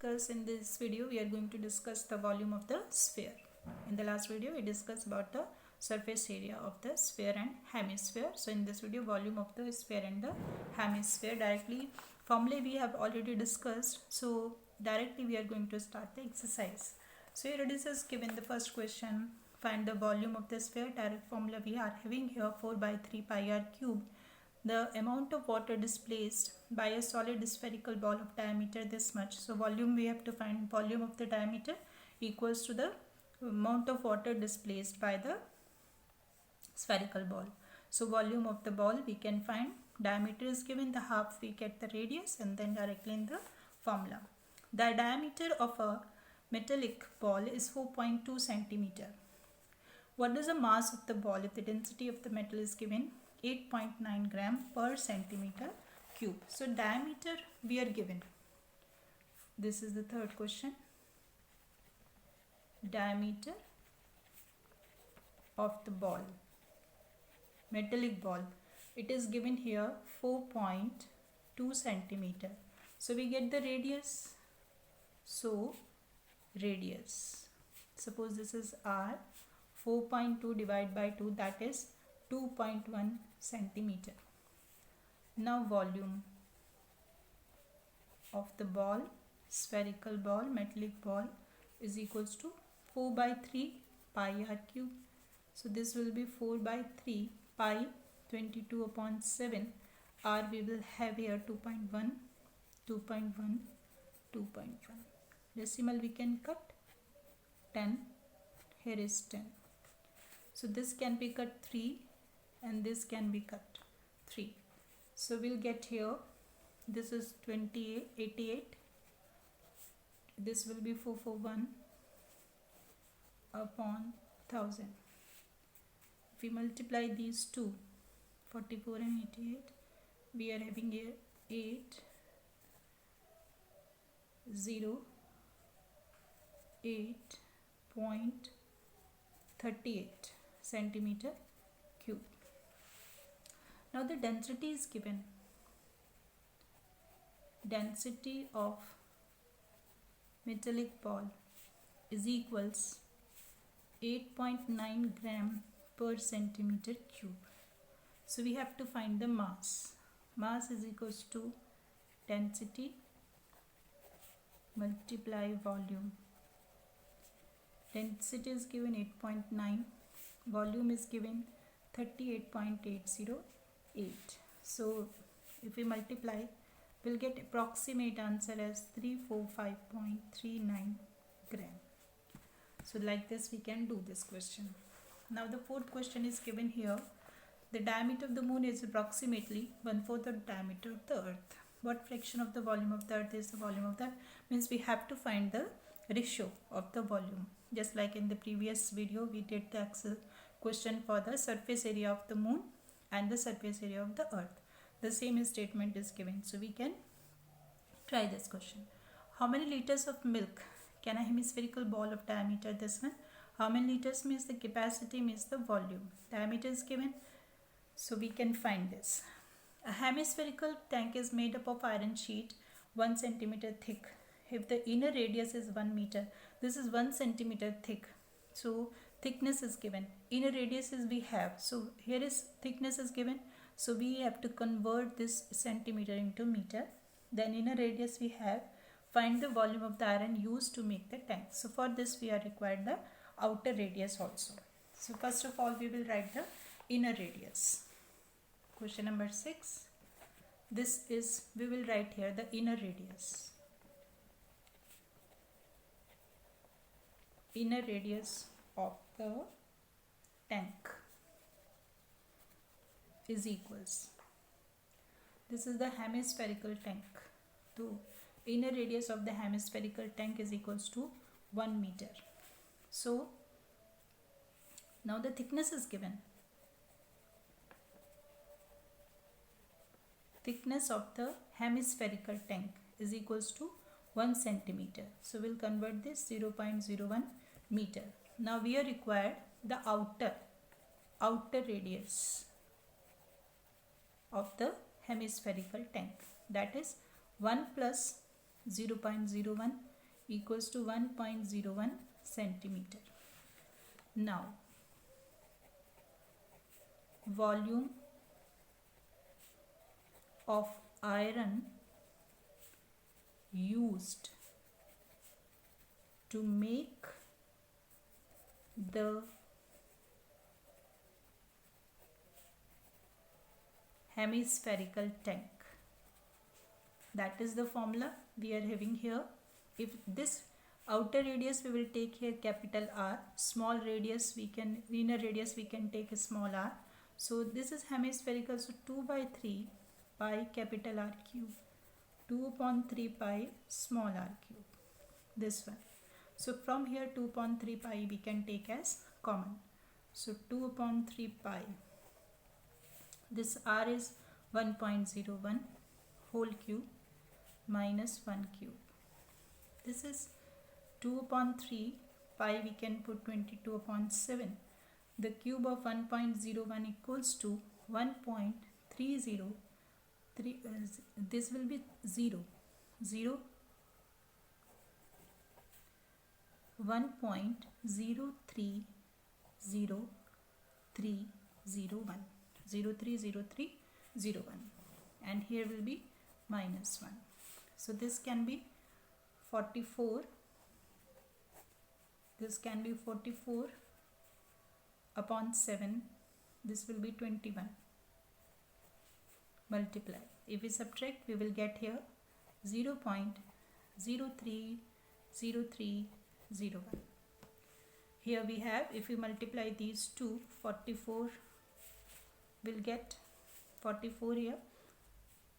discuss in this video, we are going to discuss the volume of the sphere. In the last video, we discussed about the surface area of the sphere and hemisphere. So in this video, volume of the sphere and the hemisphere directly. Formulae we have already discussed. So directly we are going to start the exercise. So here it is just given the first question. Find the volume of the sphere. Direct formula we are having here 4 by 3 pi r cube. The amount of water displaced by a solid spherical ball of diameter this much. So volume we have to find volume of the diameter equals to the amount of water displaced by the spherical ball. So volume of the ball we can find, diameter is given, the half we get the radius, and then directly in the formula. The diameter of a metallic ball is 4.2 centimeter. What is the mass of the ball if the density of the metal is given? 8.9 gram per centimeter cube. So diameter we are given. This is the third question. Diameter of the ball, metallic ball, it is given here 4.2 centimeter. So we get the radius. So radius, suppose this is r, 4.2 divided by 2, that is 2.1 centimeter. Now volume of the ball, spherical ball, metallic ball, is equals to 4 by 3 pi r cube. So this will be 4 by 3 pi 22 upon 7. R we will have here 2.1, 2.1, 2.1. Decimal we can cut 10. Here is 10. So this can be cut 3 and this can be cut 3. So we'll get here, this is 88. This will be 441 upon 1000. If we multiply these two, 44 and 88, we are having here 808.38 centimeter cube. Now the density is given. Density of metallic ball is equals 8.9 gram per centimeter cube. So we have to find the mass. Mass is equals to density multiply volume. Density is given 8.9, volume is given 38.808. So if we multiply, we'll get approximate answer as 345.39 gram. So like this we can do this question. Now the fourth question is given here. The diameter of the moon is approximately 1/4 of the diameter of the earth. What fraction of the volume of the earth is the volume of that? Means we have to find the ratio of the volume. Just like in the previous video, we did the question for the surface area of the moon and the surface area of the earth. The same statement is given. So we can try this question. How many liters of milk can a hemispherical ball of diameter, this one? How many liters means the capacity means the volume. Diameter is given. So we can find this. A hemispherical tank is made up of iron sheet 1 centimeter thick. If the inner radius is 1 meter, this is 1 centimeter thick. So thickness is given. Inner radius is we have. So here is thickness is given. So we have to convert this centimeter into meter. Then inner radius we have. Find the volume of the iron used to make the tank. So for this we are required the outer radius also. So first of all we will write the inner radius. Question number 6. This is, we will write here the inner radius. Inner radius of the tank is equals. This is the hemispherical tank. So inner radius of the hemispherical tank is equals to 1 meter. So now the thickness is given. Thickness of the hemispherical tank is equals to 1 centimeter. So we'll convert this 0.01 meter. Now we are required the outer radius of the hemispherical tank, that is 1 plus 0.01 equals to 1.01 centimeter. Now, volume of iron used to make the hemispherical tank. That is the formula we are having here. If this outer radius we will take here capital R, small radius we can, inner radius we can take a small r. So this is hemispherical, so 2 by 3 pi capital R cube, 2 upon 3 pi small r cube, this one. So from here 2 upon 3 pi we can take as common. So 2 upon 3 pi, this r is 1.01 whole cube minus 1 cube. This is 2 upon 3 pi, we can put 22 upon 7. The cube of 1.01 equals to 1.303. This will be 0. 1.030301. 030301. And here will be minus 1. So this can be 44. This can be 44 upon 7. This will be 21. Multiply. If we subtract, we will get here 0.030301. Here we have, if we multiply these two, 44 will get 44 here,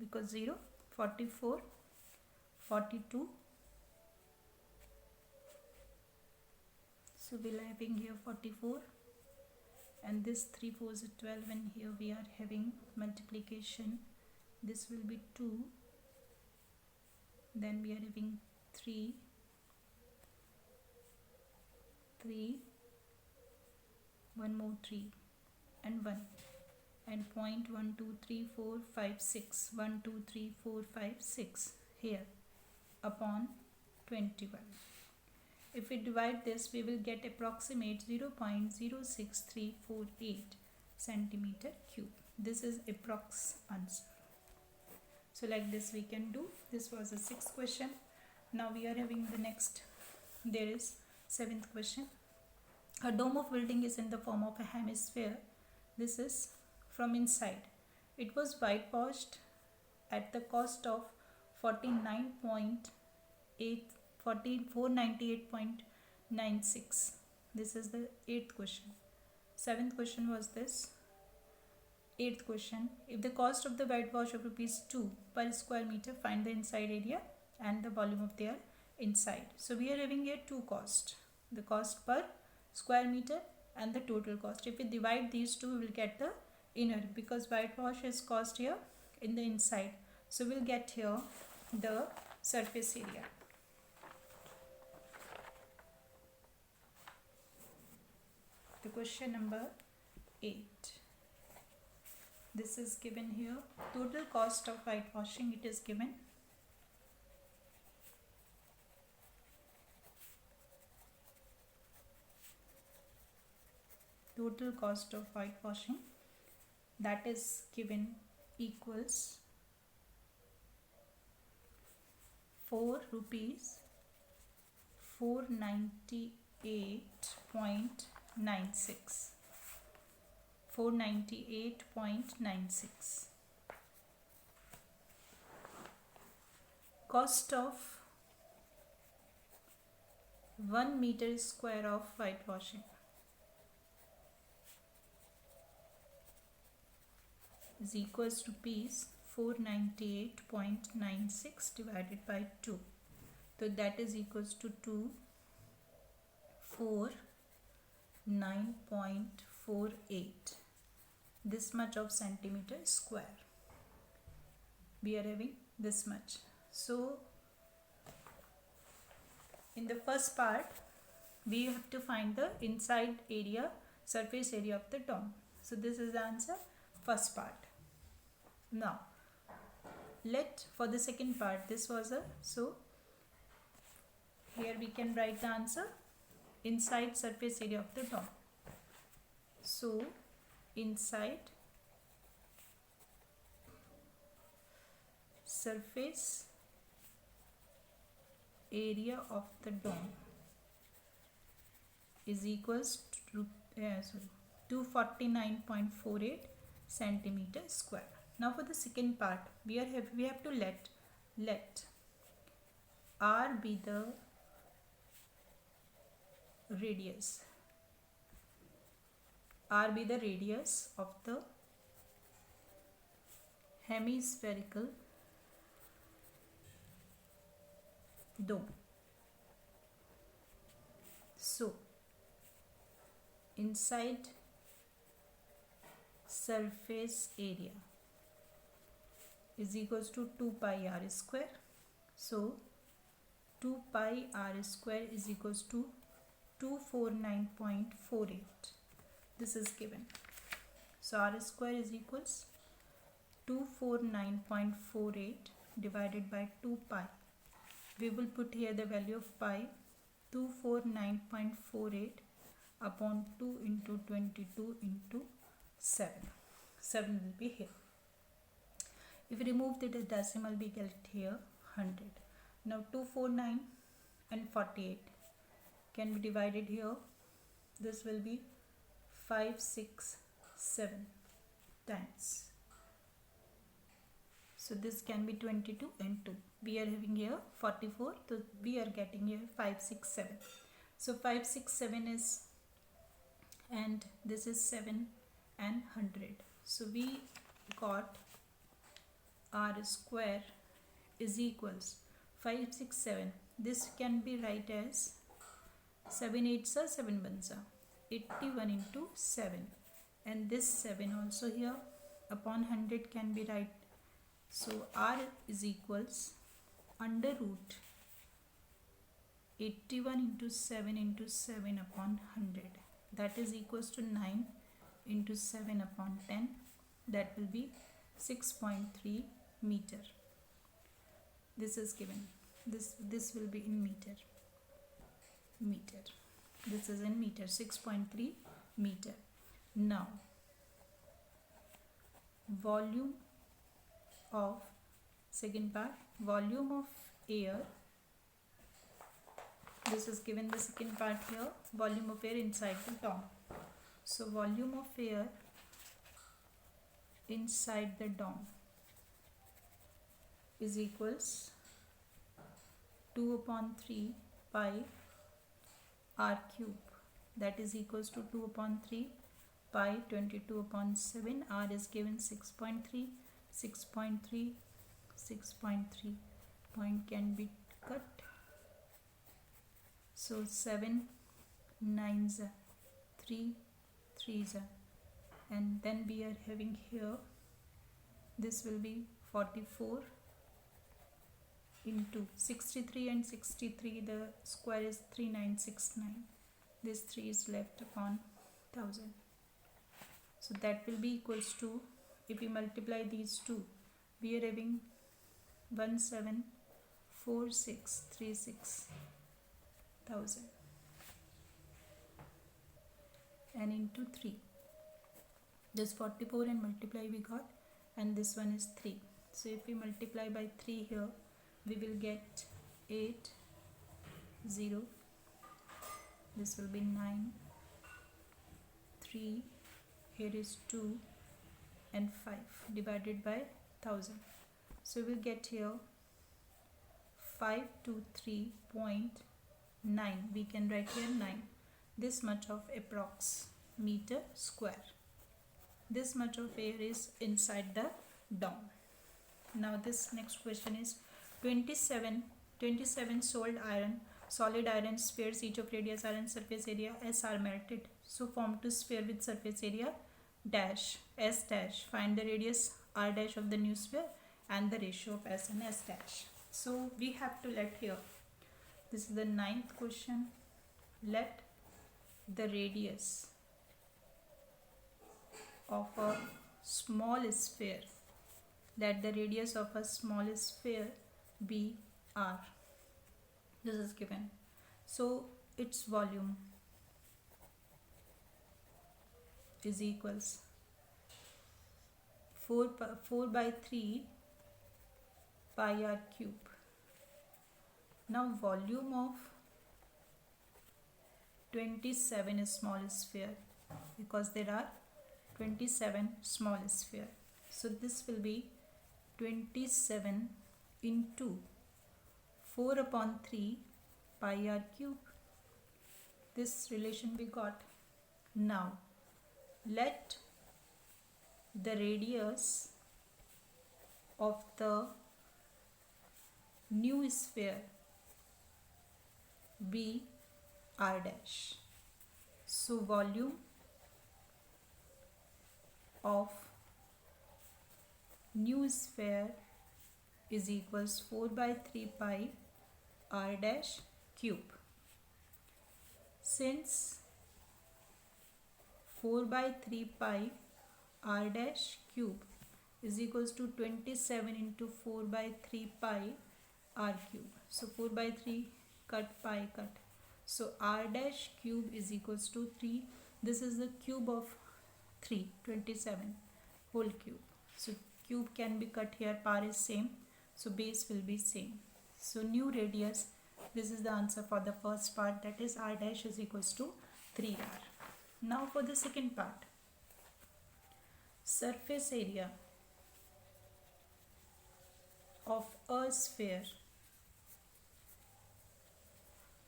because 0, 44, 42. So we'll having here 44, and this 3 4s 12, and here we are having multiplication. This will be 2, then we are having 3, 1 more 3, and 1, and 0.12345 1 2 3 4 5 6 here upon 21. If we divide this, we will get approximate 0.06348 centimeter cube. This is approx answer. So like this we can do. This was the 6th question. Now we are having the next. There is 7th question. A dome of building is in the form of a hemisphere. This is from inside. It was whitewashed at the cost of 498.96. This is the 8th question. 7th question was this. 8th question. If the cost of the whitewash of rupees 2 per square meter, find the inside area and the volume of their inside. So we are having here two costs. The cost per square meter and the total cost. If we divide these two, we will get the inner, because whitewash is cost here in the inside. So we'll get here the surface area. The question number 8. This is given here. Total cost of whitewashing, it is given. Total cost of whitewashing, that is given, equals 4 rupees 498.96. 498.96. Cost of 1 meter square of whitewashing is equals to rupees 498.96 divided by 2. So that is equals to 249.48. This much of centimeter square. We are having this much. So in the first part, we have to find the inside area, surface area of the dome. So this is the answer, first part. Now, for the second part, this was a, so here we can write the answer inside surface area of the dome. So inside surface area of the dome is equals to 249.48 centimeter square. Now for the second part, we have to let R be the radius. R be the radius of the hemispherical dome. So inside surface area is equals to 2 pi r square. So 2 pi r square is equals to 249.48. This is given. So r square is equals 249.48 divided by 2 pi. We will put here the value of pi, 249.48 upon 2 into 22 into 7. 7 will be here. If we remove the decimal, we get here 100. Now 249 and 48 can be divided here. This will be 5, 6, 7 times. So this can be 22 and 2. We are having here 44. So we are getting here 5, 6, 7. So 5, 6, 7 is, and this is 7 and 100. So we got r square is equals 5, 6, 7. This can be write as 7 8s are 7 1s are 81 into 7, and this 7 also here upon 100 can be write. So r is equals under root 81 into 7 into 7 upon 100. That is equals to 9 into 7 upon 10. That will be 6.3 meter. This is given. This will be in meter. This is in meter. 6.3 meter. Now volume of second part, volume of air. This is given the second part here, volume of air inside the dome. So volume of air inside the dome is equals 2 upon 3 pi r cube. That is equals to 2 upon 3 pi 22 upon 7. R is given 6.3. 6.3 point can be cut. So 7 9s are 3 3s are, and then we are having here, this will be 44 into 63 and 63, the square is 3969. This 3 is left upon 1000. So that will be equals to, if we multiply these two, we are having 174636,000 and into 3. This 44 and multiply we got, and this one is 3. So if we multiply by 3 here, we will get 8 0. This will be 9 3. Here is 2 and 5 divided by 1000. So we'll get here 523.9. We can write here 9. This much of approx meter square. This much of air is inside the dome. Now this next question is 27 solid iron spheres, each of radius r and surface area s are melted, so form to sphere with surface area dash s dash. Find the radius r dash of the new sphere and the ratio of s and s dash. So we have to let here, this is the 9th question, let the radius of a small sphere, let the radius of a small sphere be r. This is given. So its volume is equals 4 by 3 pi r cube. Now volume of 27 is small sphere, because there are 27 small sphere. So this will be 27 into 4 upon 3 pi r cube. This relation we got. Now let the radius of the new sphere be r dash. So volume of new sphere is equals 4 by 3 pi r dash cube. Since 4 by 3 pi r dash cube is equals to 27 into 4 by 3 pi r cube. So 4 by 3 cut, pi cut. So r dash cube is equals to 3. This is the cube of 3, 27 whole cube. So cube can be cut here, power is same, so base will be same. So new radius, this is the answer for the first part, that is r dash is equals to 3r. Now for the second part, surface area of a sphere.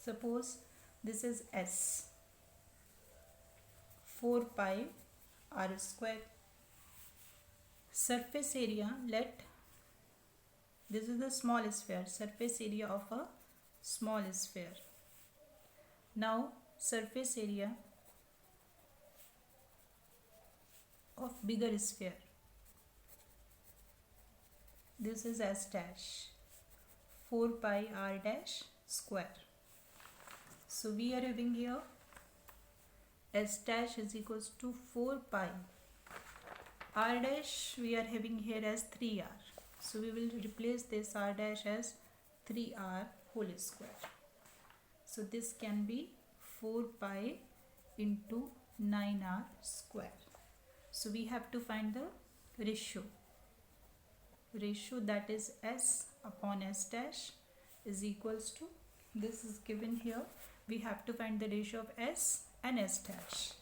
Suppose this is S, 4 pi r square. Surface area, let this is the small sphere, surface area of a small sphere. Now surface area of bigger sphere, this is S dash, 4 pi r dash square. So we are having here S dash is equals to 4 pi r dash, we are having here as 3r. So we will replace this r dash as 3r whole square. So this can be 4 pi into 9r square. So we have to find the ratio, that is S upon S dash is equals to, this is given here, we have to find the ratio of S and S dash.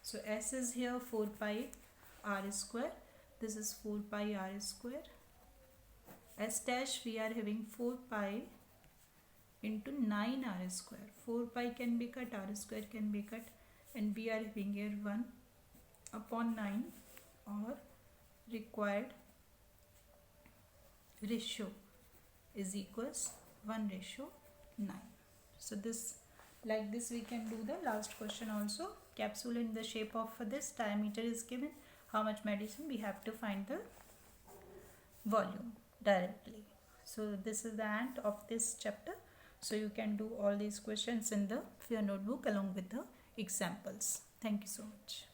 So S is here 4 pi r square, this is 4 pi r square. S dash we are having 4 pi into 9r square. 4 pi can be cut, r square can be cut, and we are having here 1 upon 9, or required ratio is equals 1:9. So this, like this we can do the last question also. Capsule in the shape of this diameter is given. How much medicine? We have to find the volume directly. So this is the end of this chapter. So you can do all these questions in your notebook along with the examples. Thank you so much.